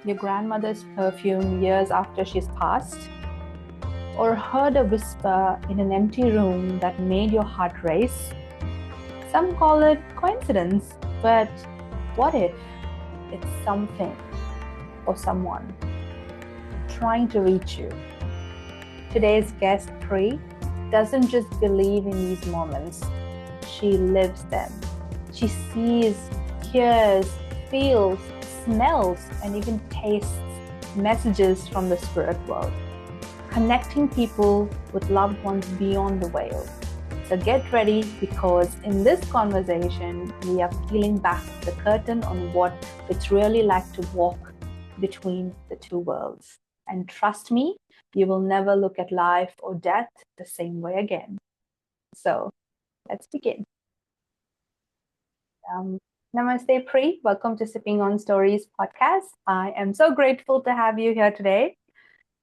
your grandmother's perfume years after she's passed, or heard a whisper in an empty room that made your heart race. Some call it coincidence, but what if it's something or someone trying to reach you? Today's guest, Pri, doesn't just believe in these moments, she lives them. She sees, hears, feels, smells, and even tastes messages from the spirit world, connecting people with loved ones beyond the veil. So get ready, because in this conversation, we are peeling back the curtain on what it's really like to walk between the two worlds. And trust me, you will never look at life or death the same way again. So let's begin. Namaste, Pri. Welcome to Sipping on Stories podcast. I am so grateful to have you here today.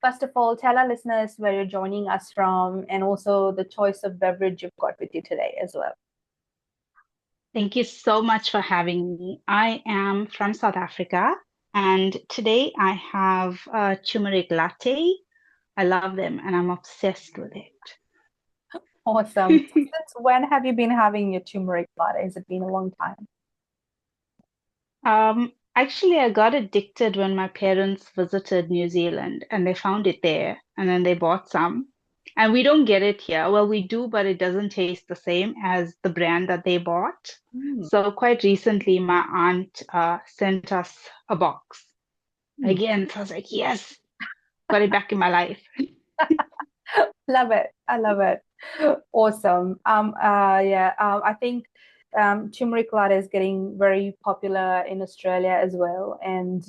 First of all, tell our listeners where you're joining us from and also the choice of beverage you've got with you today as well. Thank you so much for having me. I am from South Africa, and today I have a turmeric latte. I love them and I'm obsessed with Awesome. it. Since when have you been having your turmeric latte? Has it been a long time? Actually, I got addicted when my parents visited New Zealand and they found it there and then they bought some. And we don't get it here. Well, we do, but it doesn't taste the same as the brand that they bought. Mm. So quite recently, my aunt sent us a box again. So I was like, yes, got it back in my life. Love it. I love it. Awesome. I think turmeric latte is getting very popular in Australia as well. And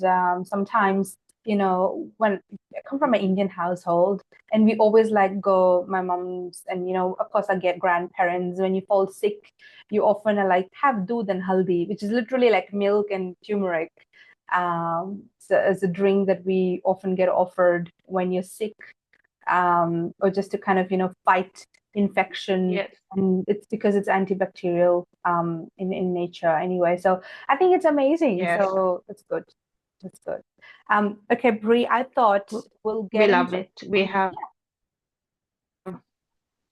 sometimes, when I come from an Indian household, and we always like go, my mom's, and of course, I get grandparents. When you fall sick, you often are like have doodh and haldi, which is literally like milk and turmeric. So as a drink that we often get offered when you're sick, or just to kind of fight infection. Yes, And it's because it's antibacterial in nature anyway. So I think it's amazing. yes. So that's good. That's good. Okay, Brie, I thought we'll We get love into. it. We have,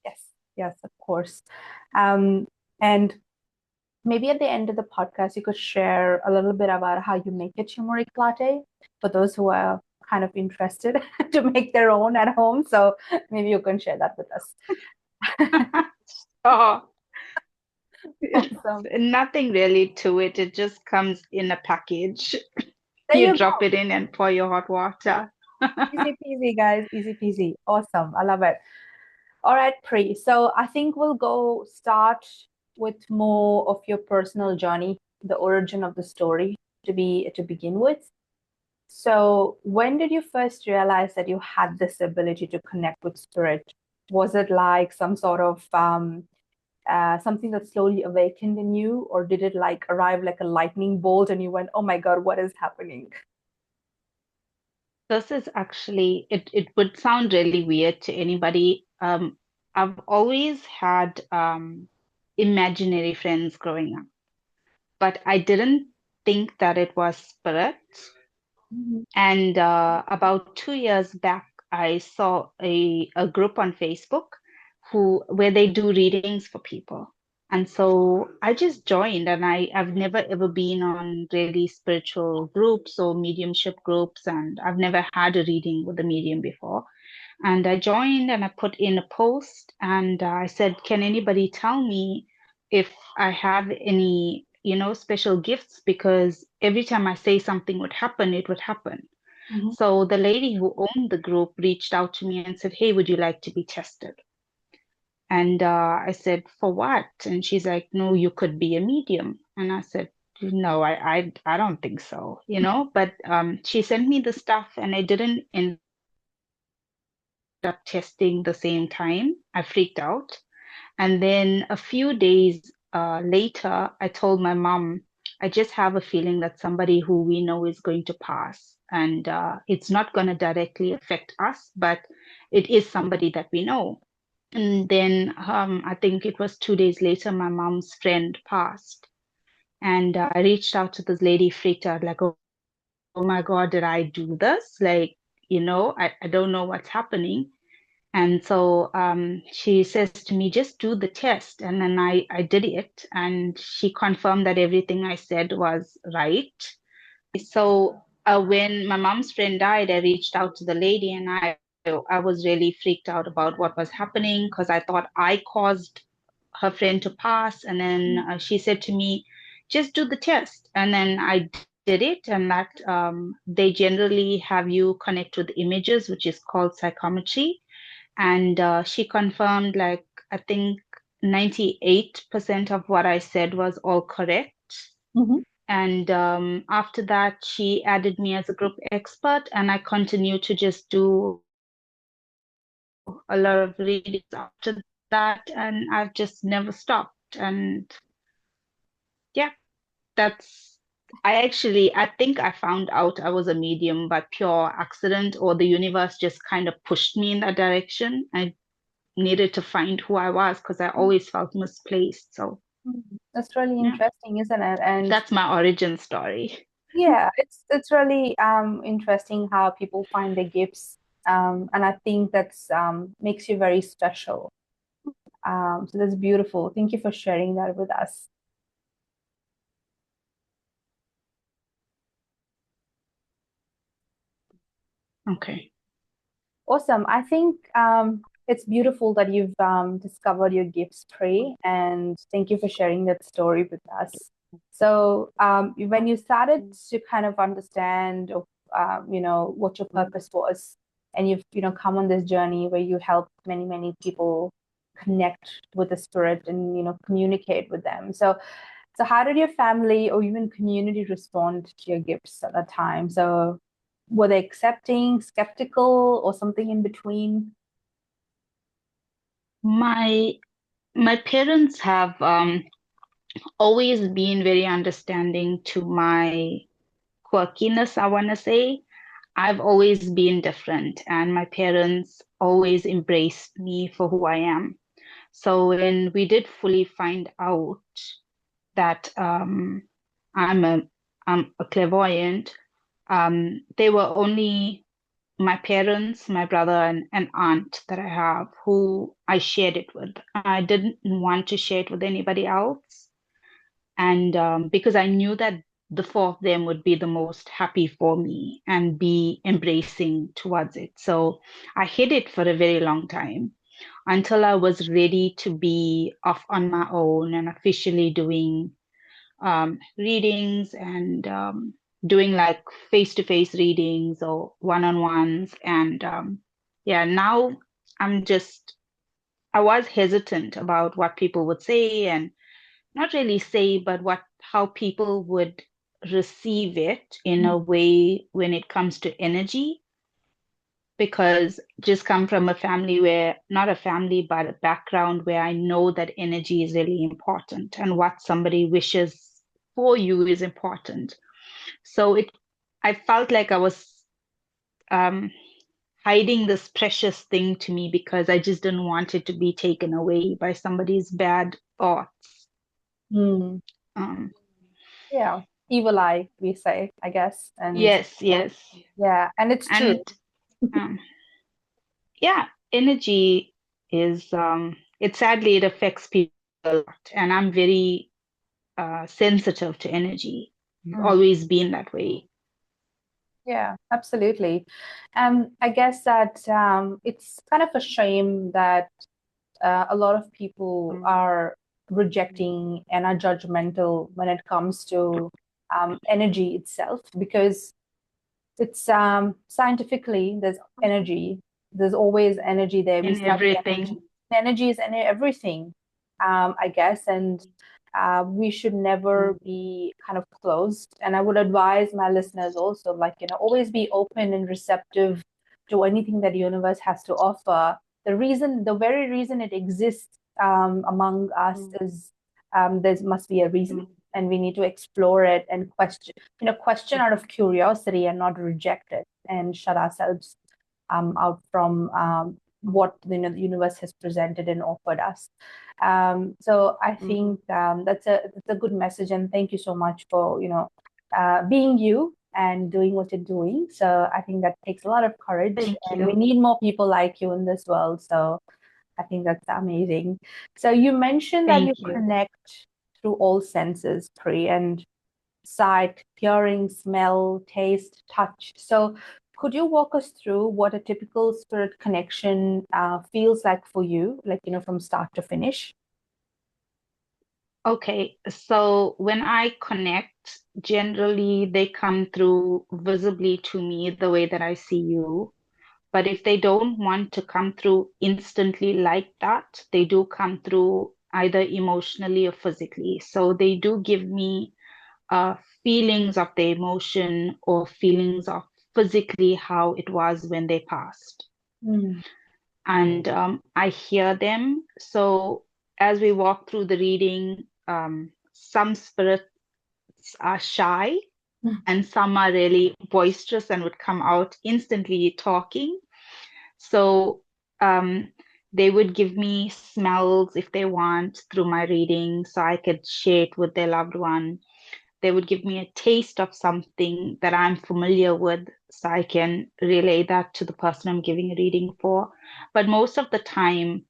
Yes, yes, of course. And maybe at the end of the podcast, you could share a little bit about how you make a turmeric latte for those who are kind of interested to make their own at home. So maybe you can share that with us. oh, Awesome. nothing really to it. It just comes in a package. There You you drop go. it in and pour your hot water. Easy peasy, guys. Easy peasy. Awesome. I love it. All right, Pri. So I think we'll go start with more of your personal journey, the origin of the story to begin with. So when did you first realize that you had this ability to connect with spirit? Was it like some sort of something that slowly awakened in you, or did it like arrive like a lightning bolt and you went, "Oh my God, what is happening?" This is actually, it would sound really weird to anybody. I've always had imaginary friends growing up, but I didn't think that it was spirit. Mhm. And about 2 years back, I saw a group on Facebook where they do readings for people. And so I just joined, and I've never ever been on really spiritual groups or mediumship groups, and I've never had a reading with a medium before. And I joined and I put in a post and I said, can anybody tell me if I have any, special gifts? Because every time I say something would happen, it would happen. Mhm. So the lady who owned the group reached out to me and said, hey, would you like to be tested? And I said, for what? And she's like, no, you could be a medium. And I said, no, I don't think so, But she sent me the stuff and I didn't end up testing the same time. I freaked out. And then a few days later, I told my mom, I just have a feeling that somebody who we know is going to pass. And it's not going to directly affect us, but it is somebody that we know. And then I think it was 2 days later, my mom's friend passed. And I reached out to this lady, freaked out, like, oh oh my God, did I do this? Like, I don't know what's happening. And so she says to me, just do the test. And then I did it, and she confirmed that everything I said was right. So when my mom's friend died, I reached out to the lady, and I was really freaked out about what was happening because I thought I caused her friend to pass. And then she said to me, just do the test. And then I did it, and that they generally have you connect with images, which is called psychometry. And she confirmed, like, I think 98% of what I said was all correct. Mm-hmm. And after that, she added me as a group expert, and I continued to just do a lot of readings after that, and I've just never stopped. And yeah, that's I think I found out I was a medium by pure accident, or the universe just kind of pushed me in that direction. I needed to find who I was because I always felt misplaced. So That's really yeah, interesting, isn't it? And that's my origin story. yeah, it's really interesting how people find their gifts, and I think that's makes you very special. So that's beautiful. Thank you for sharing that with us. Okay. Awesome. I think it's beautiful that you've discovered your gifts, Trey, and thank you for sharing that story with us. So, when you started to kind of understand, what your purpose was, and you've, come on this journey where you help many, many people connect with the spirit and, communicate with them. So how did your family or even community respond to your gifts at that time? So were they accepting, skeptical, or something in between? My my parents have always been very understanding to my quirkiness, I want to say. I've always been different, and my parents always embraced me for who I am. So when we did fully find out that I'm a I'm a clairvoyant, they were only my parents, my brother, and an aunt that I have who I shared it with. I didn't want to share it with anybody else. And because I knew that the four of them would be the most happy for me and be embracing towards it. So I hid it for a very long time until I was ready to be off on my own and officially doing readings and doing like face-to-face readings or one-on-ones. And yeah, now I'm just, I was hesitant about what people would say, and not really say, but how people would receive it in a way when it comes to energy. Because just come from a family where, not a family, but a background where I know that energy is really important and what somebody wishes for you is important. So I felt like I was um, hiding this precious thing to me because I just didn't want it to be taken away by somebody's bad thoughts. Hmm. Um, Yeah, evil eye, we say, I guess. And yes, yes. yeah, and it's true. And um, yeah, energy is, it affects people a lot. And I'm very sensitive to energy. Mm. Always been that way. Yeah, absolutely. I guess that it's kind of a shame that a lot of people are rejecting and are judgmental when it comes to energy itself, because it's scientifically there's energy. There's always energy there. We In study energy. everything. Energy is in everything, I guess, and we should never be kind of closed. And I would advise my listeners also, like, always be open and receptive to anything that the universe has to offer. The very reason it exists among us is there must be a reason, and we need to explore it and question out of curiosity and not reject it and shut ourselves out from what the universe has presented and offered us. So I think that's a good message, and thank you so much for being you and doing what you're doing. So I think that takes a lot of courage, Thank and we you. need more people like you in this world. So I think that's amazing. So you mentioned that you Thank you. connect through all senses, Pri, and sight, hearing, smell, taste, touch. So could you walk us through what a typical spirit connection feels like for you, like, from start to finish? Okay, so when I connect, generally they come through visibly to me the way that I see you. But if they don't want to come through instantly like that, they do come through either emotionally or physically. So they do give me feelings of the emotion or feelings of physically how it was when they passed. Mm, And I hear them. So as we walk through the reading, some spirits are shy mm, and some are really boisterous and would come out instantly talking. So um, they would give me smells if they want through my reading, so I could share it with their loved one. They would give me a taste of something that I'm familiar with, so I can relay that to the person I'm giving a reading for. But most of the time,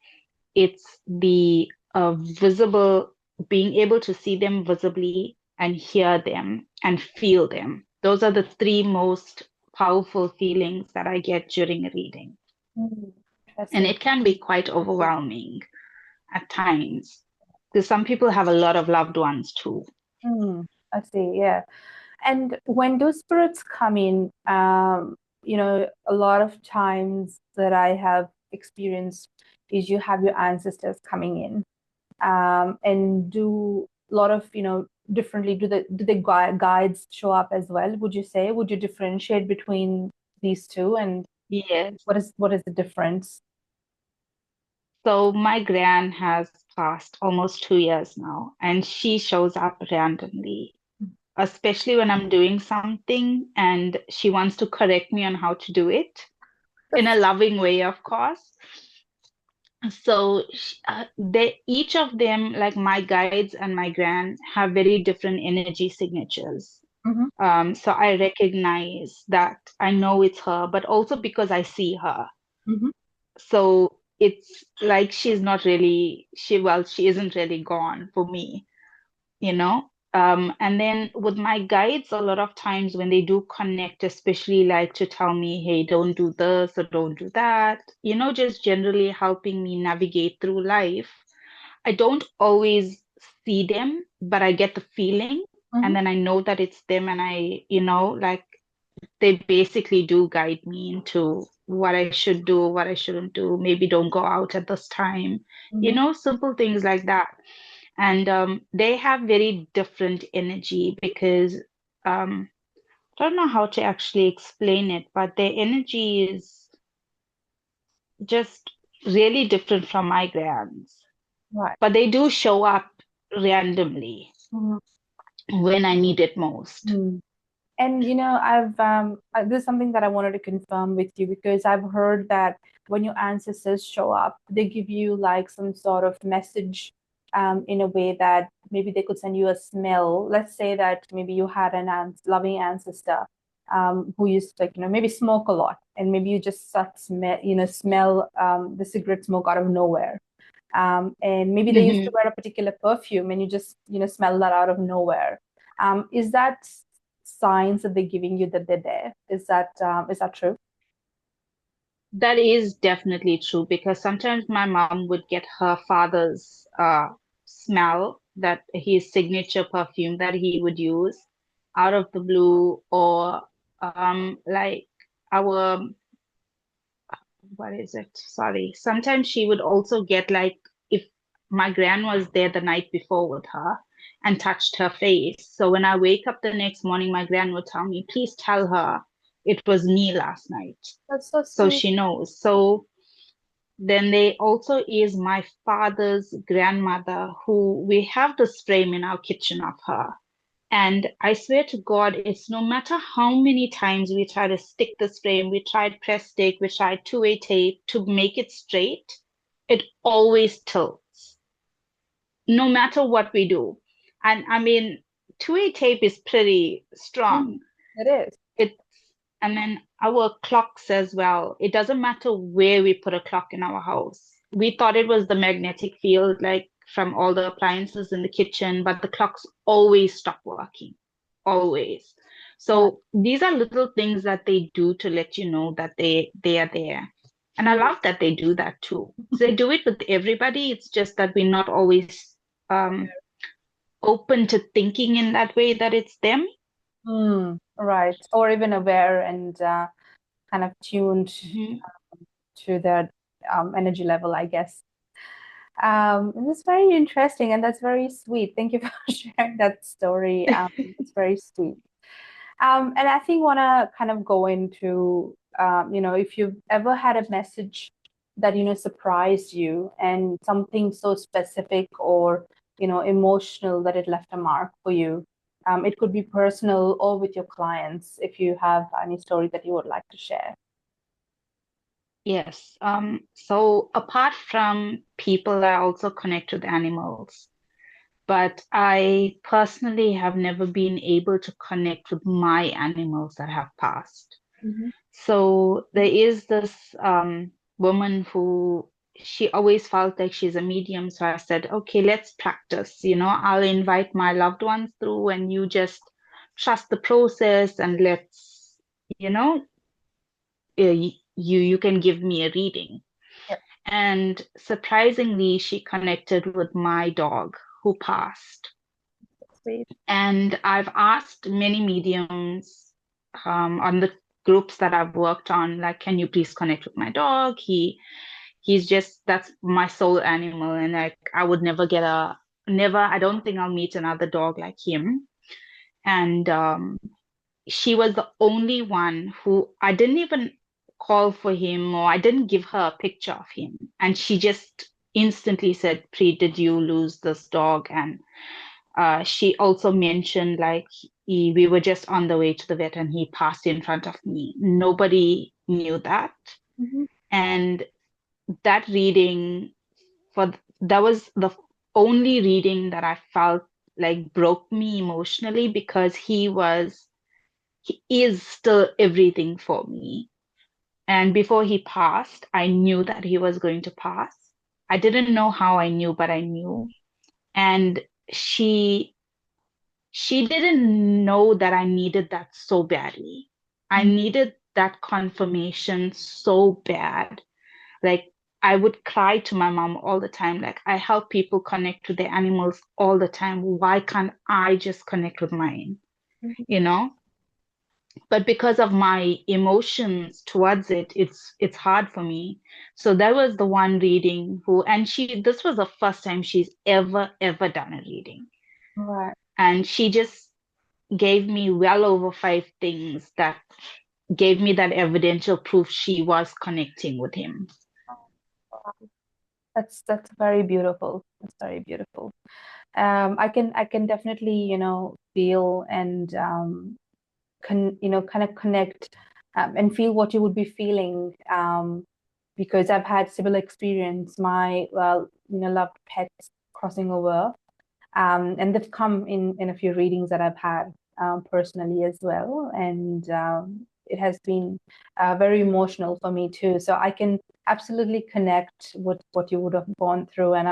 it's the visible, being able to see them visibly and hear them and feel them. Those are the three most powerful feelings that I get during a reading. mm. And Interesting. it can be quite overwhelming at times because some people have a lot of loved ones too. Mm, I see. Yeah. And when do spirits come in, a lot of times that I have experienced is you have your ancestors coming in, and do a lot of, differently. Do the guides show up as well? Would you say? Would you differentiate between these two, and Yes. what is the difference? So my gran has passed almost 2 years now, and she shows up randomly, especially when I'm doing something and she wants to correct me on how to do it in a loving way, of course. So they each of them, like my guides and my gran, have very different energy signatures. Mm-hmm, So I recognize that I know it's her, but also because I see her. mm-hmm, So it's like she's not really, she isn't really gone for me, you know? And then with my guides, a lot of times when they do connect, especially like to tell me, hey, don't do this or don't do that, just generally helping me navigate through life. I don't always see them, but I get the feeling, mm-hmm, and then I know that it's them, and like they basically do guide me into what I should do, what I shouldn't do. Maybe don't go out at this time, mm-hmm. simple things like that. And they have very different energy because I don't know how to actually explain it, but their energy is just really different from my grand's. Right. But they do show up randomly Mm-hmm. when I need it most. And I've this is something that I wanted to confirm with you, because I've heard that when your ancestors show up, they give you like some sort of message, in a way that maybe they could send you a smell. Let's say that maybe you had an loving ancestor, who used to, like, maybe smoke a lot, and maybe you just start smell the cigarette smoke out of nowhere. And maybe they used to Mhm. wear a particular perfume, and you just smell that out of nowhere. Is that signs that they're giving you that they're there? Is that true? That is definitely true because sometimes my mom would get her father's smell, that his signature perfume that he would use out of the blue, or like our, what is it? Sorry. Sometimes she would also get, like, if my gran was there the night before with her and touched her face. So when I wake up the next morning, my gran would tell me, please tell her it was me last night. That's so So sweet. she knows. So then there also is my father's grandmother, who we have this frame in our kitchen of her. And I swear to God, it's no matter how many times we try to stick this frame, we tried press stick, we tried two-way tape to make it straight, it always tilts, no matter what we do. And I mean, two-way tape is pretty Mm, strong. It is. It's and then our clocks as well. It doesn't matter where we put a clock in our house. We thought it was the magnetic field, like from all the appliances in the kitchen, but the clocks always stop working, always. Right. So these are little things that they do to let you know that they are there. And I Mm. love that they do that too. So they do it with everybody. It's just that we're not always um, open to thinking in that way that it's them. Mm, right. Or even aware and kind of tuned Mhm. to their energy level, I guess. And it's very interesting and that's very sweet. Thank you for sharing that story. It's very sweet. And I think want to kind of go into, if you've ever had a message that, surprised you and something so specific or, emotional that it left a mark for you. It could be personal or with your clients, if you have any story that you would like to share. Yes. So apart from people, I also connect with animals. But I personally have never been able to connect with my animals that have passed. Mm-hmm. So there is this woman who she always felt like she's a medium. So I said, okay, let's practice. I'll invite my loved ones through and you just trust the process and let's, you know, you can give me a reading. Yep, And surprisingly, she connected with my dog who passed. sweet. And I've asked many mediums on the groups that I've worked on, like, can you please connect with my dog? He's just that's my soul animal, and like I would never never. I don't think I'll meet another dog like him. And she was the only one who I didn't even call for him or I didn't give her a picture of him, and she just instantly said, "Pri, did you lose this dog?" And she also mentioned like we were just on the way to the vet and he passed in front of me. Nobody knew that. Mm-hmm. And that reading that was the only reading that I felt like broke me emotionally because he is still everything for me. And before he passed, I knew that he was going to pass. I didn't know how I knew, but I knew. And she she didn't know that I needed that so badly. I needed that confirmation so bad. Like I would cry to my mom all the time. Like I help people connect to their animals all the time. Why can't I just connect with mine? Mm-hmm. You know? But because of my emotions towards it, it's hard for me. So that was the one reading who, and this was the first time she's ever done a reading. Right. And she just gave me well over five things that gave me that evidential proof she was connecting with him. That's very beautiful. That's very beautiful. I can definitely, feel and kind of connect and feel what you would be feeling because I've had similar experience. My loved pets crossing over, and they've come in a few readings that I've had personally as well, and it has been very emotional for me too. So I can absolutely connect with what you would have gone through, and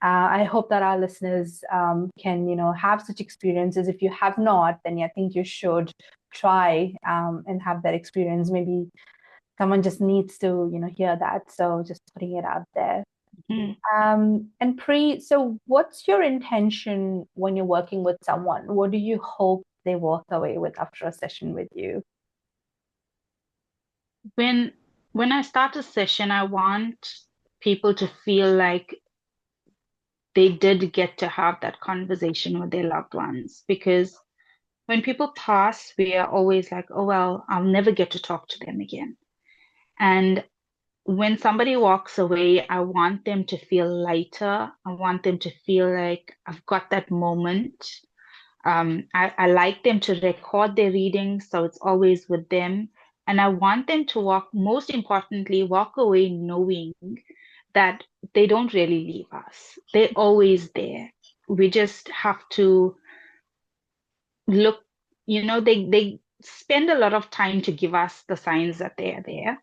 I hope that our listeners can have such experiences. If you have not, then I think you should try and have that experience. Maybe someone just needs to hear that. So just putting it out there. Mhm. And so what's your intention when you're working with someone? What do you hope they walk away with after a session with you? When when I start a session, I want people to feel like they did get to have that conversation with their loved ones because when people pass, we are always like, oh, well, I'll never get to talk to them again. And when somebody walks away, I want them to feel lighter. I want them to feel like I've got that moment. I like them to record their readings, so it's always with them. And I want them to most importantly, walk away knowing that they don't really leave us. They're always there. We just have to look, they spend a lot of time to give us the signs that they are there.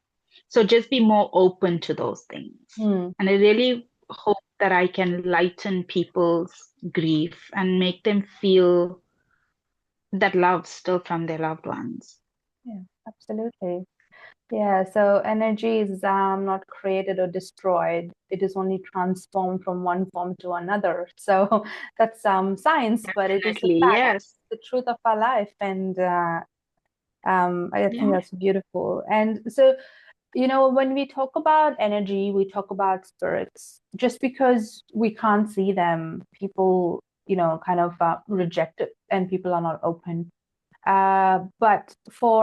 So just be more open to those things. Mm. And I really hope that I can lighten people's grief and make them feel that love still from their loved ones. Yeah, absolutely. Yeah, so energy is not created or destroyed. It is only transformed from one form to another. So that's science, but it is the Definitely, fact, yes. the truth of our life. And I think Yeah. that's beautiful. And so, when we talk about energy, we talk about spirits. Just because we can't see them, people, kind of reject it and people are not open. But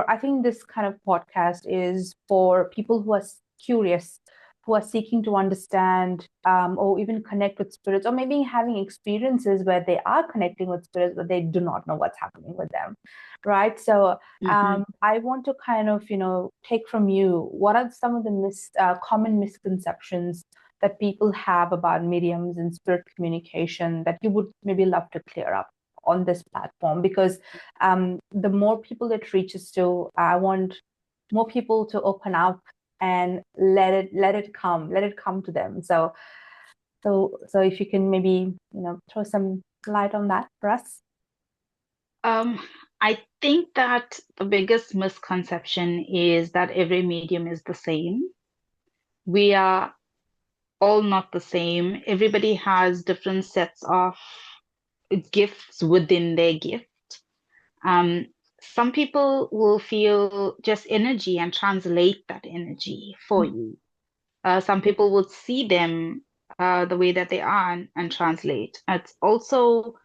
I think this kind of podcast is for people who are curious, who are seeking to understand or even connect with spirits, or maybe having experiences where they are connecting with spirits, but they do not know what's happening with them. Right. So Hmm. I want to kind of, take from you what are some of the common misconceptions that people have about mediums and spirit communication that you would maybe love to clear up on this platform, because the more people it reaches to, I want more people to open up and let it come to them. So if you can maybe throw some light on that for us. Um, I think that the biggest misconception is that every medium is the same. We are all not the same. Everybody has different sets of gifts within their gift. Um, some people will feel just energy and translate that energy for you. Some people would see them the way that they are and translate. It's also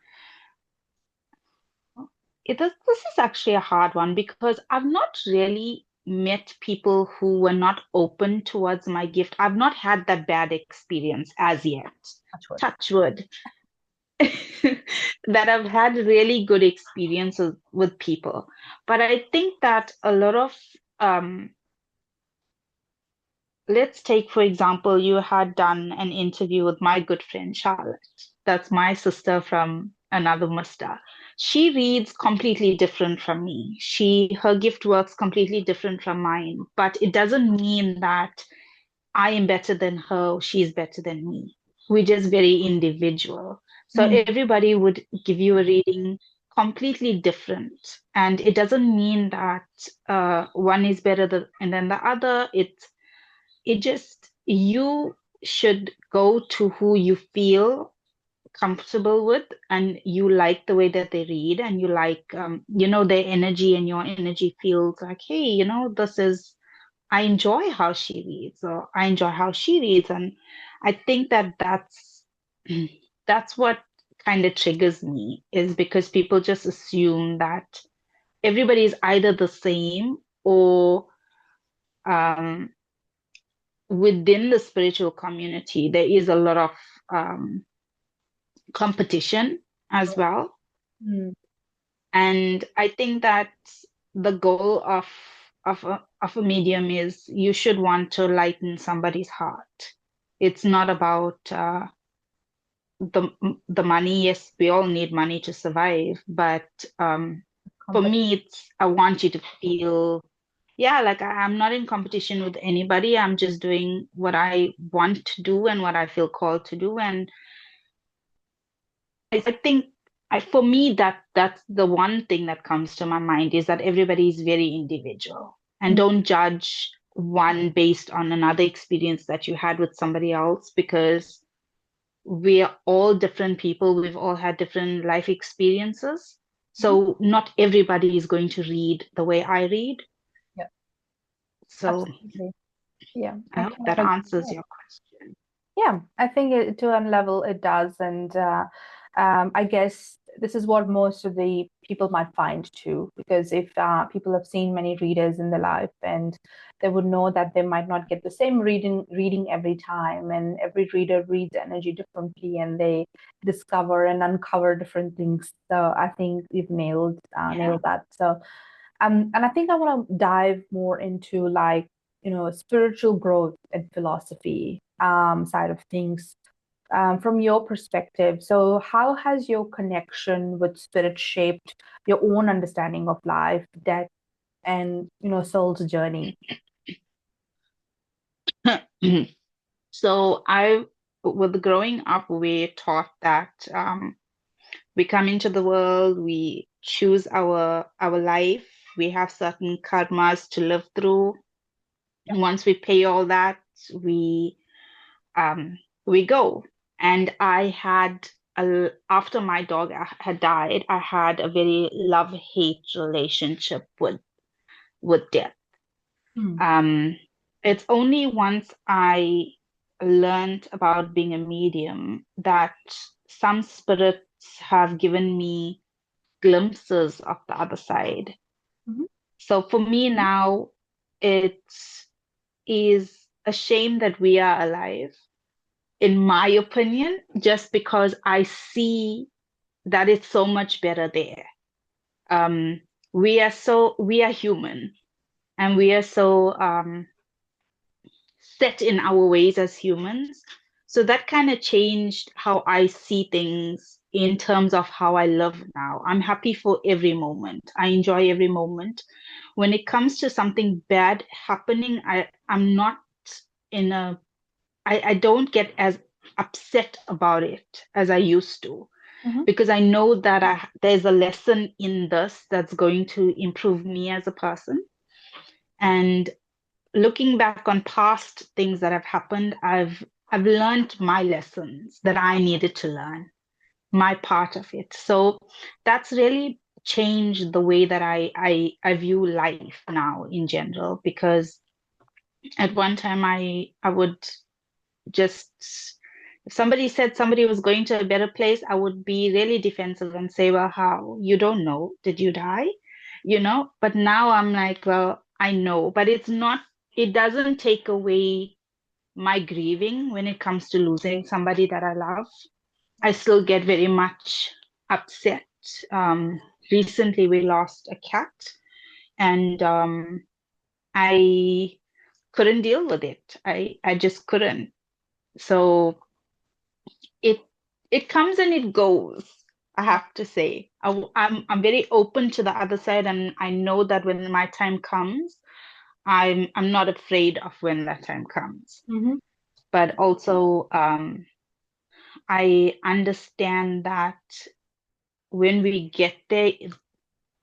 this is actually a hard one because I've not really met people who were not open towards my gift. I've not had that bad experience as yet. Touch wood. Touch wood. That I've had really good experiences with people. But I think that a lot of let's take, for example, you had done an interview with my good friend Charlotte. That's my sister from another musta. She reads completely different from me. Her gift works completely different from mine, but it doesn't mean that I am better than her, she's better than me. We're just very individual. So Mm, everybody would give you a reading completely different. And it doesn't mean that one is better than the other. It just, you should go to who you feel comfortable with and you like the way that they read and you like, their energy and your energy feels like, hey, I enjoy how she reads or I enjoy how she reads. And I think that that's what kind of triggers me is because people just assume that everybody is either the same or um, within the spiritual community, there is a lot of um, competition as well. mm, And I think that the goal of a medium is you should want to lighten somebody's heart. It's not about the the money. Yes, we all need money to survive, but for me, it's I want you to feel, yeah, like I'm not in competition with anybody. I'm just doing what I want to do and what I feel called to do. And I think for me that's the one thing that comes to my mind is that everybody is very individual and mm, don't judge one based on another experience that you had with somebody else because we're all different people. We've all had different life experiences. mhm. So not everybody is going to read the way I read. Yeah, So absolutely. Yeah, I I hope cannot that agree answers more. your question. Yeah, I think to a level it does. And I guess this is what most of the people might find too, because if people have seen many readers in their life, and they would know that they might not get the same reading every time, and every reader reads energy differently, and they discover and uncover different things. So I think you've Yeah. nailed that. So and I think I want to dive more into, like, spiritual growth and philosophy side of things from your perspective. So, how has your connection with spirit shaped your own understanding of life, death, and soul's journey? So with growing up, we taught that we come into the world, we choose our life, we have certain karmas to live through. And once we pay all that, we um, we go. And I had after my dog had died, I had a very love-hate relationship with death. Mm. Um, it's only once I learned about being a medium that some spirits have given me glimpses of the other side. Mhm. So for me now, it is a shame that we are alive, in my opinion, just because I see that it's so much better there. Um, we are human, and we are so set in our ways as humans. So that kind of changed how I see things in terms of how I live now. I'm happy for every moment. I enjoy every moment. When it comes to something bad happening, I'm not in a I don't get as upset about it as I used to, Mhm. because I know that there's a lesson in this that's going to improve me as a person. And looking back on past things that have happened, I've learned my lessons that I needed to learn, my part of it. So that's really changed the way that I view life now in general, because at one time I would just, if somebody said somebody was going to a better place, I would be really defensive and say, well, how? You don't know. Did you die? But now I'm like, well, I know, but it doesn't take away my grieving when it comes to losing somebody that I love. I still get very much upset. Um, Recently, we lost a cat, and I couldn't deal with it. I just couldn't. So it it comes and it goes, I have to say. I'm very open to the other side, and I know that when my time comes, I'm not afraid of when that time comes. Mhm. But also, I understand that when we get there,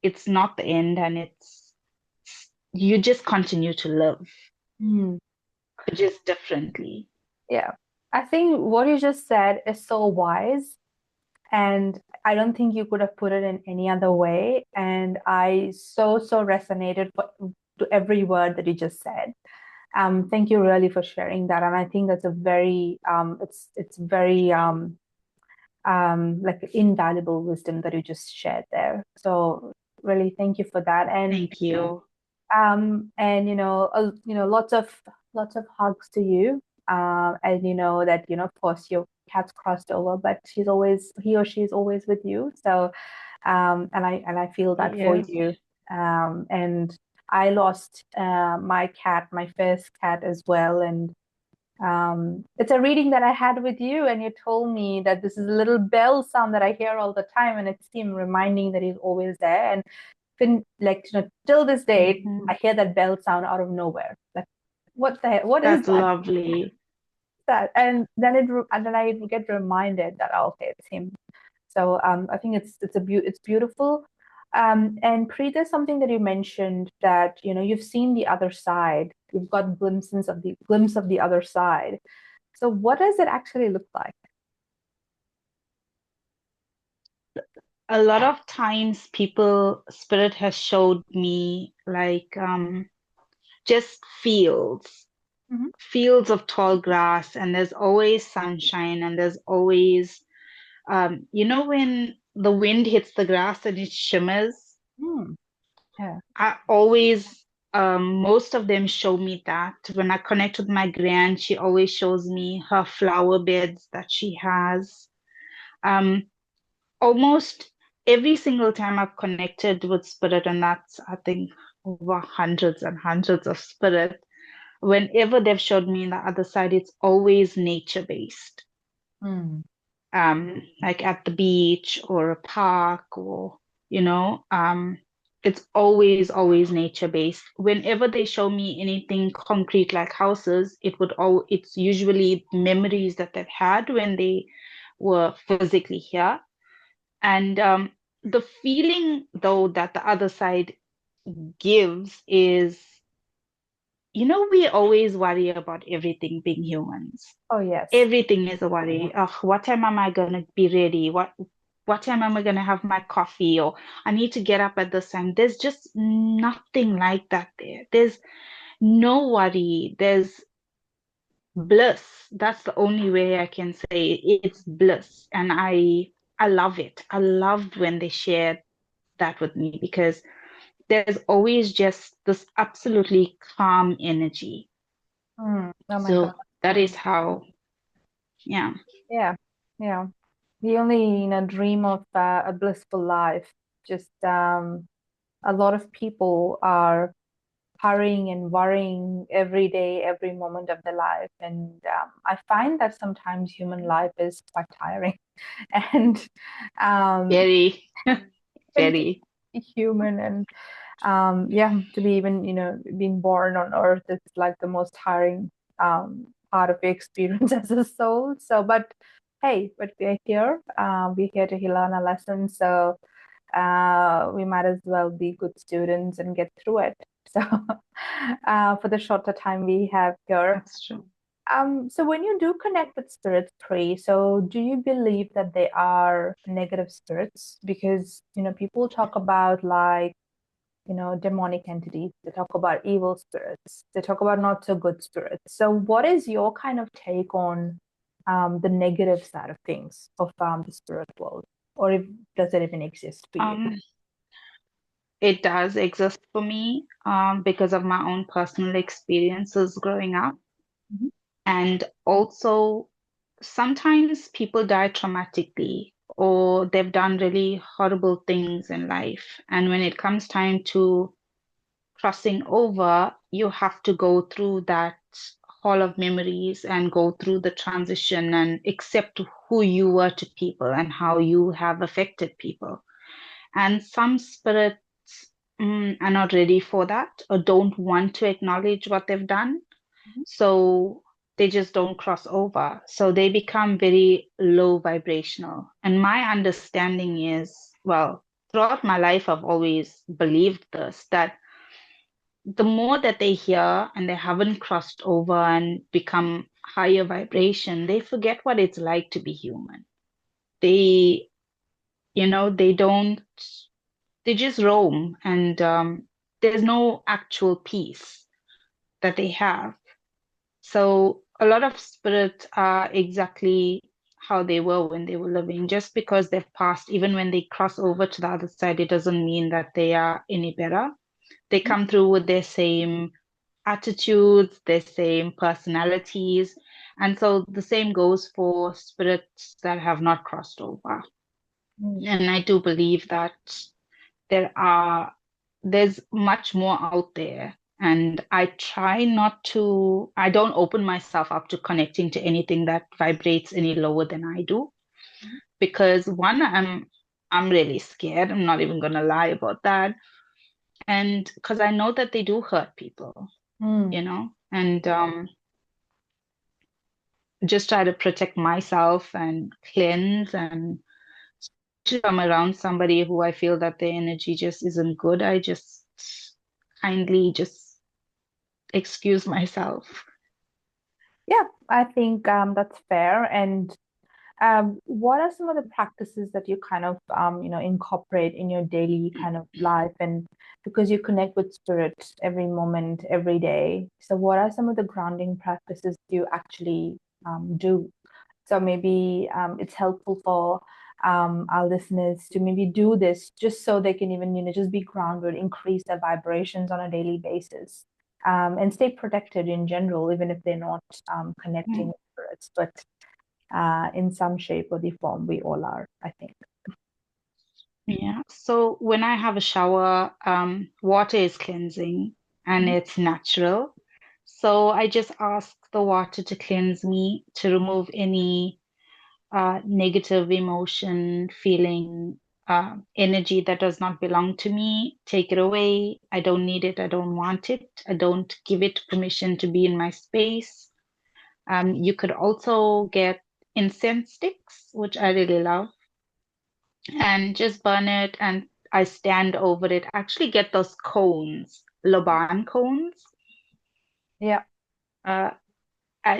it's not the end, and you just continue to live, Mm. but just differently. Yeah. I think what you just said is so wise, and I don't think you could have put it in any other way. And I so resonated to every word that you just said. Thank you really for sharing that. And I think that's a very it's very like invaluable wisdom that you just shared there. So really thank you for that. Thank you. And lots of hugs to you. And you know that of course your cat's crossed over, but he or she is always with you. So and I feel that for Yes. you. And I lost my cat, my first cat as well. And it's a reading that I had with you, and you told me that this is a little bell sound that I hear all the time, and it's him reminding that he's always there. And been like till this day, Mhm. I hear that bell sound out of nowhere. Like, what the heck? What is That's that? lovely. That? And then I get reminded that okay, it's him. So I think it's beautiful. And Pri, there's something that you mentioned that you've seen the other side. You've got glimpse of the other side. So what does it actually look like? A lot of times spirit has showed me like just Mhm. fields of tall grass, and there's always sunshine, and there's always when the wind hits the grass and it shimmers. Hmm. Yeah. I always Most of them show me that. When I connect with my grand, she always shows me her flower beds that she has. Um, Almost every single time I've connected with spirit, and that's, I think, over hundreds and hundreds of spirit, whenever they've showed me the other side, it's always nature based. Hmm. Like at the beach or a park, or, you know, um, it's always nature based. Whenever they show me anything concrete like houses, it's usually memories that they've had when they were physically here. And the feeling though that the other side gives is, we always worry about everything being humans. Oh, yes. Everything is a worry. Oh, what time am I gonna be ready? What time am I gonna have my coffee? Or I need to get up at this time. There's just nothing like that there. There's no worry. There's bliss. That's the only way I can say it. It's bliss. And I love it. I loved when they shared that with me because there's always just this absolutely calm energy. Oh my God. So that is how, yeah. Yeah. Yeah. We only, dream of a blissful life. Just a lot of people are hurrying and worrying every day, every moment of their life. And I find that sometimes human life is quite tiring. And um, Very, even to very. be human and yeah, to be even, being born on earth is like the most tiring part of your experience as a soul. So, but hey, but we're here to learn a lesson. So we might as well be good students and get through it. So, for the shorter time we have here. That's true. So when you do connect with spirits, pray, so do you believe that they are negative spirits? Because, people talk about like, demonic entities, they talk about evil spirits, they talk about not so good spirits. So what is your kind of take on the negative side of things of the spirit world? Or if does it even exist for you? Um, it does exist for me, because of my own personal experiences growing up. Mhm. And also, sometimes people die traumatically or they've done really horrible things in life. And when it comes time to crossing over, you have to go through that hall of memories and go through the transition and accept who you were to people and how you have affected people. And some spirits are not ready for that or don't want to acknowledge what they've done. Mhm. So they just don't cross over. So they become very low vibrational. And my understanding is, well, throughout my life, I've always believed this, that the more that they hear and they haven't crossed over and become higher vibration, they forget what it's like to be human. They, they don't, they just roam and there's no actual peace that they have. So a lot of spirits are exactly how they were when they were living. Just because they've passed, even when they cross over to the other side, it doesn't mean that they are any better. They come through with their same attitudes, their same personalities. And so the same goes for spirits that have not crossed over. Mm. And I do believe that there are there's much more out there. And I don't open myself up to connecting to anything that vibrates any lower than I do. Because one, I'm really scared. I'm not even gonna lie about that. And because I know that they do hurt people, Mm. and just try to protect myself and cleanse. And if I'm around somebody who I feel that their energy just isn't good, I just kindly just excuse myself. Yeah, I think that's fair. And what are some of the practices that you kind of incorporate in your daily kind of life? And because you connect with spirit every moment, every day, so what are some of the grounding practices you actually do? So maybe it's helpful for our listeners to maybe do this just so they can even, just be grounded, increase their vibrations on a daily basis, and stay protected in general, even if they're not connecting with spirits. But in some shape or the form, we all are, I think. Yeah. So when I have a shower, water is cleansing and Mhm. it's natural. So I just ask the water to cleanse me, to remove any negative emotion, feeling. energy that does not belong to me, take it away. I don't need it. I don't want it. I don't give it permission to be in my space. You could also get incense sticks, which I really love, and just burn it. And I stand over it. Actually, get those cones, Laban cones. Yeah. Uh,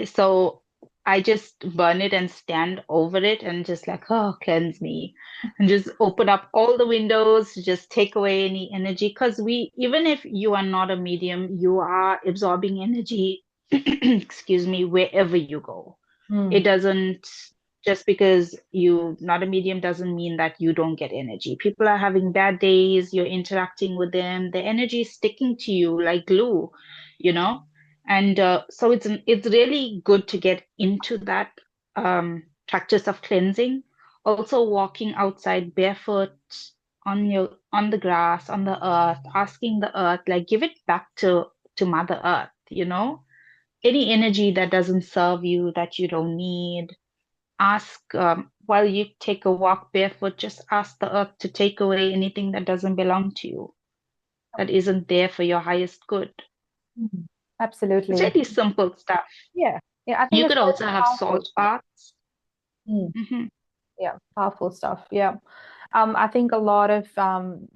so I just burn it and stand over it and just like, oh, cleanse me. And just open up all the windows, just take away any energy. Because even if you are not a medium, you are absorbing energy, excuse me, wherever you go. It Mm. doesn't, just because you not a medium doesn't mean that you don't get energy. People are having bad days, you're interacting with them, the energy is sticking to you like glue, you know? And so it's really good to get into that practice of cleansing. Also walking outside barefoot on the grass, on the earth, asking the earth, like give it back to Mother Earth, you know? Any energy that doesn't serve you, that you don't need, ask while you take a walk barefoot, just ask the earth to take away anything that doesn't belong to you, that isn't there for your highest good. Mm. It's Absolutely. really simple stuff. Yeah. Yeah. I think You it's could very also have powerful. salt baths. Mm. Hmm. Yeah. Powerful stuff. Yeah. I think a lot of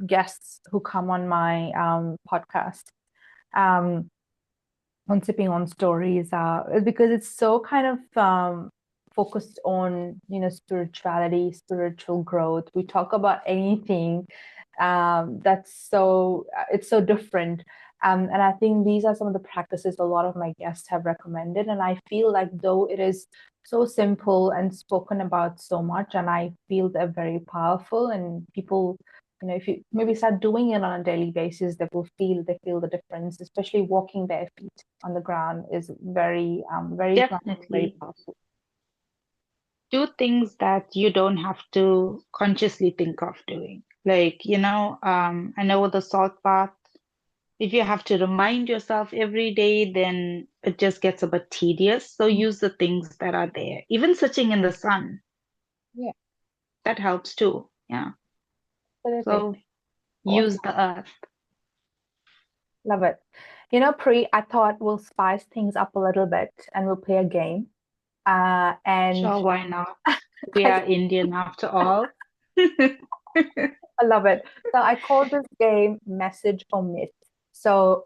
guests who come on my podcast um, on sipping on stories because it's so kind of focused on spirituality, spiritual growth. We talk about anything that's so it's so different. And I think these are some of the practices a lot of my guests have recommended, and I feel like though it is so simple and spoken about so much, and I feel they're very powerful, and people, if you maybe start doing it on a daily basis, they feel the difference. Especially walking bare feet on the ground is very grounding, very Definitely powerful. do things that you don't have to consciously think of doing. Like, I know with the salt bath, if you have to remind yourself every day, then it just gets a bit tedious. So use the things that are there. Even sitting in the sun, Yeah, that helps too. Yeah. absolutely. So use Awesome. the earth. Love it. Pri, I thought we'll spice things up a little bit and we'll play a game. And Sure, why not? We I, are Indian after all. I love it. So I call this game message or myth. So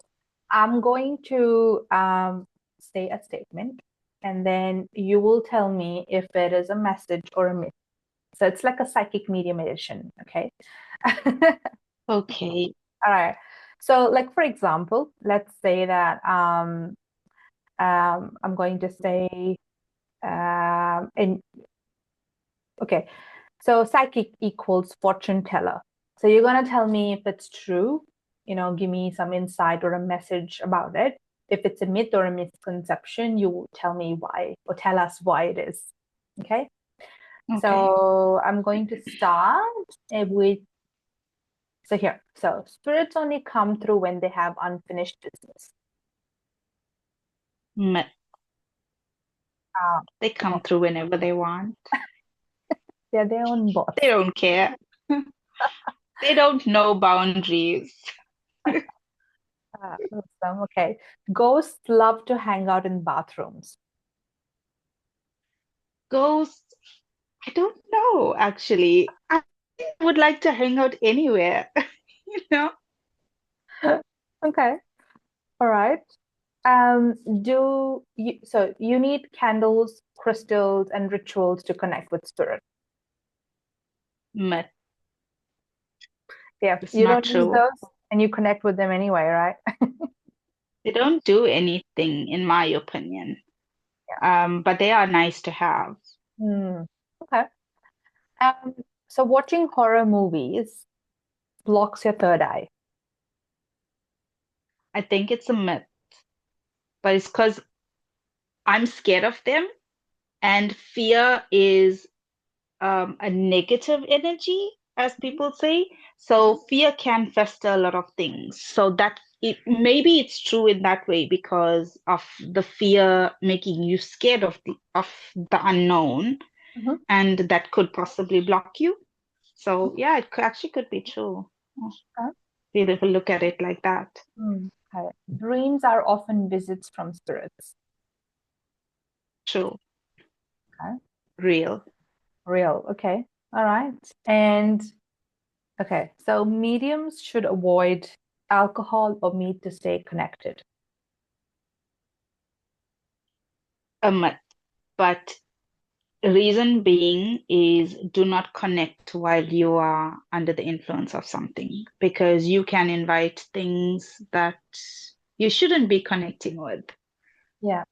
I'm going to say a statement, and then you will tell me if it is a message or a myth. So it's like a psychic medium edition, okay? Okay. All right. So, like for example, let's say that I'm going to say in okay. So psychic equals fortune teller. So you're gonna tell me if it's true, give me some insight or a message about it. If it's a myth or a misconception, you tell me why or tell us why it is. Okay. Okay. So I'm going to start with so here. So spirits only come through when they have unfinished business. Mm, Uh, they come through whenever they want. they're their own They boss. don't care. They don't know boundaries. Awesome. Okay. Ghosts love to hang out in bathrooms. Ghosts, I don't know, actually. I would like to hang out anywhere, you know? Okay. All right. Do you so you need candles, crystals, and rituals to connect with spirit. But Yeah, it's you not don't use true. those and you connect with them anyway, right? They don't do anything, in my opinion. Yeah. But they are nice to have. Hmm. Okay. Um, so watching horror movies blocks your third eye. I think it's a myth, but it's because I'm scared of them, and fear is a negative energy, as people say. So fear can fester a lot of things. So that maybe it's true in that way because of the fear making you scared of the unknown, Mhm. and that could possibly block you. So yeah, actually could be true. Okay. If we look at it like that. Okay. Dreams are often visits from spirits. True. Okay. Real. Real. Okay. All right. And okay, so mediums should avoid alcohol or meat to stay connected. Um, but reason being is do not connect while you are under the influence of something because you can invite things that you shouldn't be connecting with. Yeah.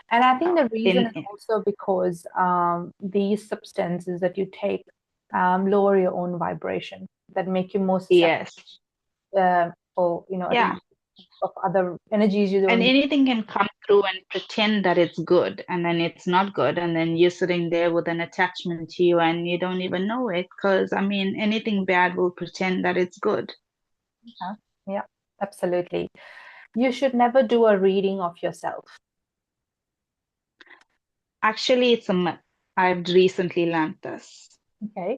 And I think the reason In is also because these substances that you take lower your own vibration, that make you more susceptible yes, for yeah. of other energies you And don't. anything can come through and pretend that it's good, and then it's not good, and then you're sitting there with an attachment to you and you don't even know it. Because, I mean, anything bad will pretend that it's good. Yeah, yeah, absolutely. You should never do a reading of yourself. Actually, it's a myth. I've recently learned this. Okay.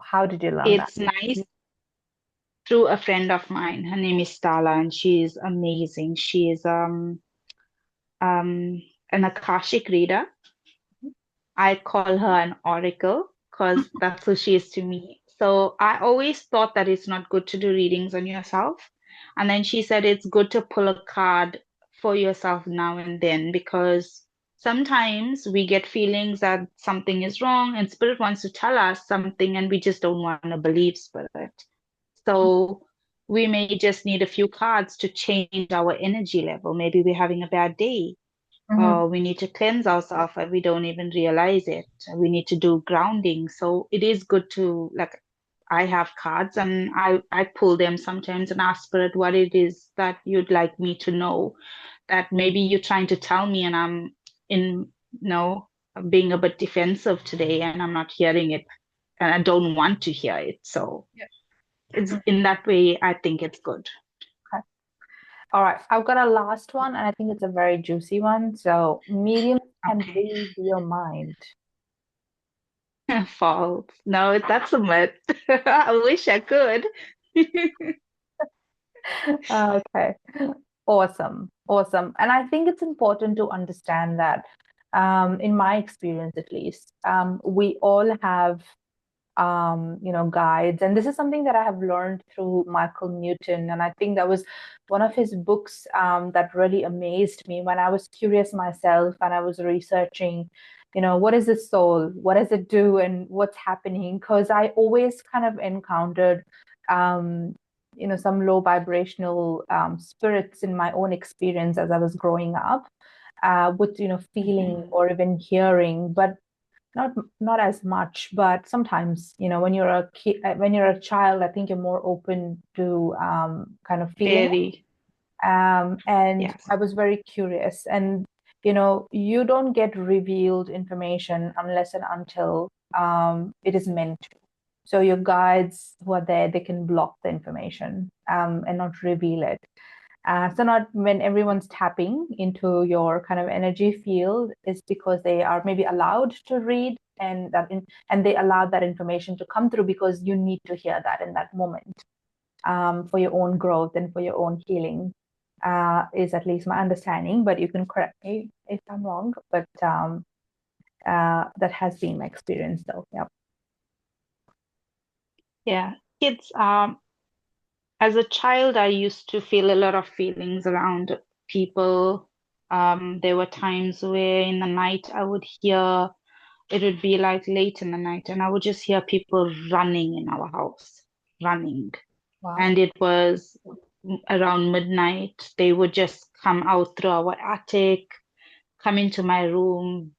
How did you learn that? It's nice through a friend of mine. Her name is Stala, and she's amazing. She is an Akashic reader. I call her an oracle because that's who she is to me. So I always thought that it's not good to do readings on yourself. And then she said it's good to pull a card for yourself now and then because sometimes we get feelings that something is wrong and spirit wants to tell us something and we just don't want to believe spirit. So we may just need a few cards to change our energy level. Maybe we're having a bad day. Mhm, We need to cleanse ourselves and we don't even realize it. We need to do grounding. So it is good to like I have cards and I pull them sometimes and ask spirit what it is that you'd like me to know that maybe you're trying to tell me and I'm in being a bit defensive today and I'm not hearing it and I don't want to hear it. So yeah. it's Mm, in that way I think it's good. okay. All right. I've got a last one, and I think it's a very juicy one. So, mediums can Okay. read your mind. False. No, that's a myth. I wish I could. Okay. Awesome. Awesome. And I think it's important to understand that, in my experience at least, we all have guides. And this is something that I have learned through Michael Newton. And I think that was one of his books that really amazed me when I was curious myself and I was researching, what is the soul? What does it do? And what's happening? Because I always kind of encountered, some low vibrational spirits in my own experience as I was growing up. With feeling Mhm. or even hearing, but not as much, but sometimes, when you're a kid, when you're a child, I think you're more open to kind of feeling it. Very, And yes, I was very curious. And you don't get revealed information unless and until it is meant to. So your guides who are there, they can block the information and not reveal it. So not when everyone's tapping into your kind of energy field is because they are maybe allowed to read and they allow that information to come through because you need to hear that in that moment for your own growth and for your own healing. Is at least my understanding, but you can correct me if I'm wrong. But that has been my experience, though. Yeah. yeah. Kids, as a child, I used to feel a lot of feelings around people. There were times where in the night I would hear, it would be like late in the night, and I would just hear people running in our house, running. Wow. And it was around midnight. They would just come out through our attic, come into my room.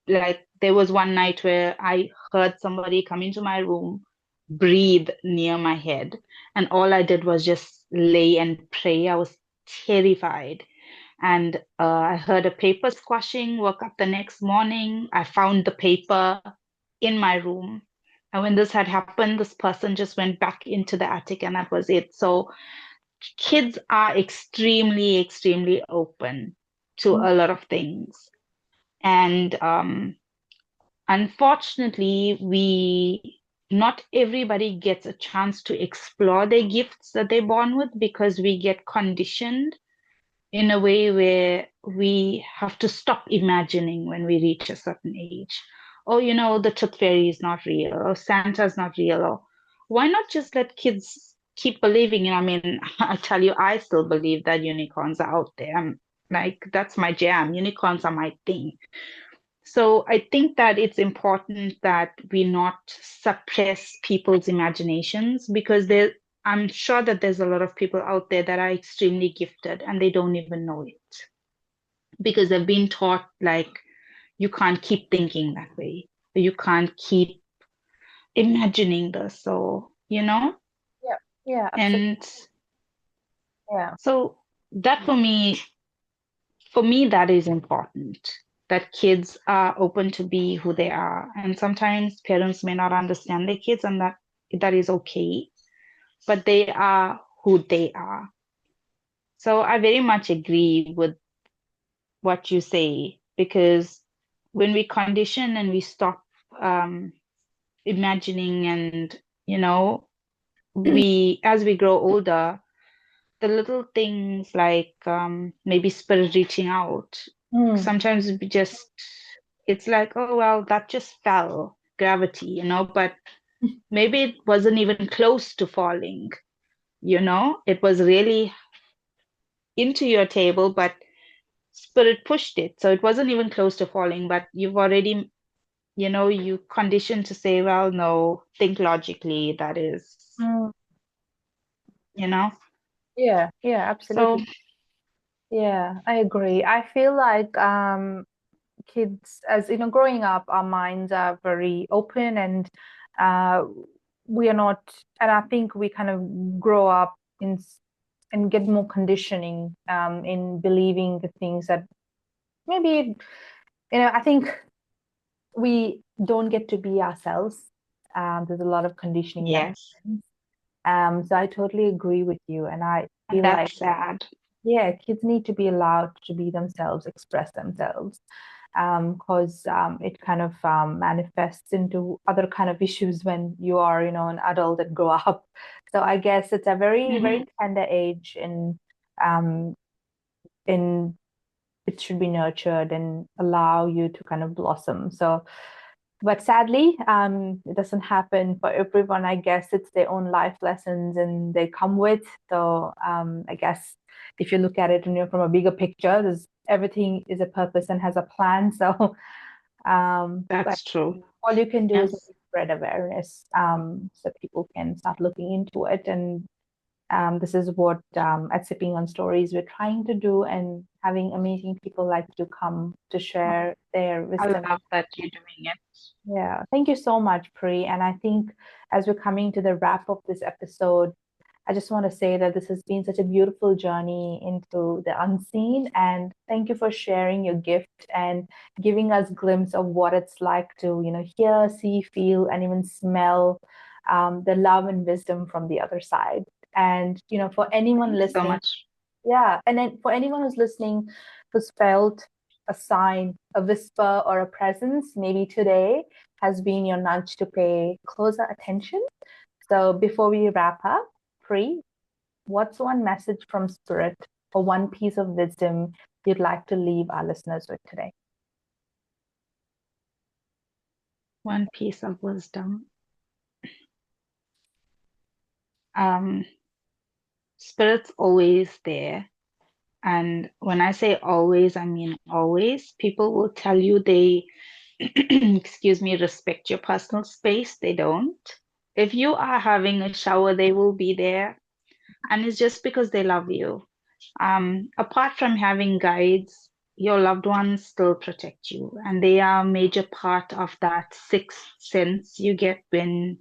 Like there was one night where I heard somebody come into my room, breathe near my head, and all I did was just lay and pray. I was terrified. And I heard a paper squashing, woke up the next morning. I found the paper in my room. And when this had happened, this person just went back into the attic and that was it. So kids are extremely, extremely open to Mm, a lot of things. And unfortunately, we not everybody gets a chance to explore their gifts that they're born with because we get conditioned in a way where we have to stop imagining when we reach a certain age. Oh, the tooth fairy is not real, or Santa's not real, or why not just let kids keep believing? I mean, I tell you, I still believe that unicorns are out there. I'm like, that's my jam. Unicorns are my thing. So I think that it's important that we not suppress people's imaginations because I'm sure that there's a lot of people out there that are extremely gifted and they don't even know it because they've been taught like you can't keep thinking that way. You can't keep imagining this. So, Yeah, yeah, absolutely. and Yeah. so that for me, that is important that kids are open to be who they are. And sometimes parents may not understand their kids, and that is okay, but they are who they are. So I very much agree with what you say because when we condition and we stop um, imagining and, as we grow older, the little things like maybe spirit reaching out, Mm, sometimes it's like, oh, well, that just fell, gravity, but maybe it wasn't even close to falling, it was really into your table, but spirit pushed it. So it wasn't even close to falling, but you've already, you conditioned to say, well, no, think logically, that is, mm. you know. Yeah, yeah, So absolutely. Yeah, I agree. I feel like kids, as you know, growing up, our minds are very open and uh, we are not, and I think we kind of grow up and get more conditioning in believing the things that maybe, I think we don't get to be ourselves. There's a lot of conditioning that yes, happens. So I totally agree with you, and I and feel like that's sad. yeah, kids need to be allowed to be themselves, express themselves, because it kind of manifests into other kind of issues when you are, an adult and grow up. So I guess it's a very, very Hmm. tender age, um, in it should be nurtured and allow you to kind of blossom. So, but sadly, it doesn't happen for everyone. I guess it's their own life lessons and they come with. So, I guess if you look at it, from a bigger picture, there's everything is a purpose and has a plan. So, but That's true. all you can do is Yes, spread awareness, so people can start looking into it. And this is what at Sipping on Stories we're trying to do, and having amazing people like you come to share their I wisdom. love that you're doing it. Yeah, thank you so much, Pri. And I think as we're coming to the wrap of this episode, I just want to say that this has been such a beautiful journey into the unseen. And thank you for sharing your gift and giving us glimpse of what it's like to, hear, see, feel, and even smell the love and wisdom from the other side. And, for anyone Thanks so listening, much. yeah. And then for anyone who's listening who's felt a sign, a whisper, or a presence, maybe today has been your nudge to pay closer attention. So before we wrap up, Pri, what's one message from Spirit or one piece of wisdom you'd like to leave our listeners with today? One piece of wisdom. Um, Spirit's always there. And when I say always, I mean always. People will tell you they, excuse me, respect your personal space. They don't. If you are having a shower, they will be there. And it's just because they love you. Apart from having guides, your loved ones still protect you. And they are a major part of that sixth sense you get when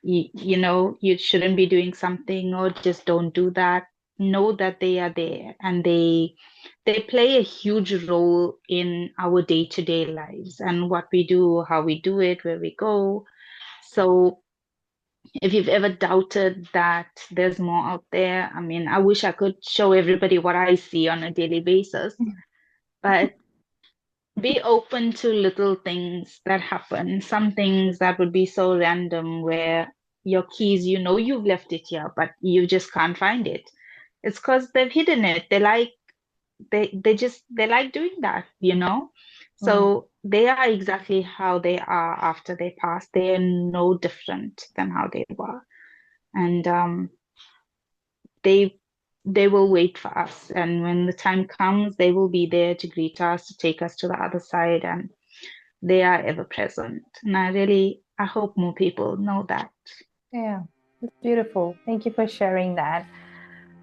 you shouldn't be doing something or just don't do that. Know that they are there and they play a huge role in our day-to-day lives and what we do, how we do it, where we go. So if you've ever doubted that there's more out there, I mean, I wish I could show everybody what I see on a daily basis, but Be open to little things that happen. Some things that would be so random where your keys, you know you've left it here, but you just can't find it. It's because they've hidden it. They like doing that, you know? Mm. So they are exactly how they are after they pass. They are no different than how they were. And they they will wait for us. And when the time comes, they will be there to greet us, to take us to the other side, and they are ever present. And I hope more people know that. Yeah, it's beautiful. Thank you for sharing that.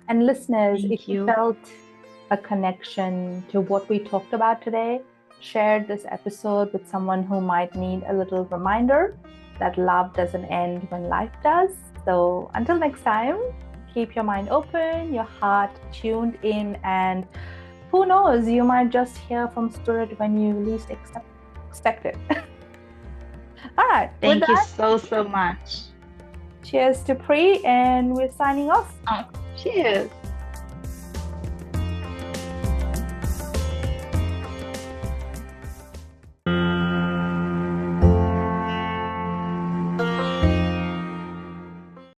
And listeners, if Thank you you. felt a connection to what we talked about today, share this episode with someone who might need a little reminder that love doesn't end when life does. So until next time, keep your mind open, your heart tuned in, and who knows, you might just hear from Spirit when you least expect it. All right, with Thank you that, so, so much. cheers to Pri, and we're signing off. Oh, cheers.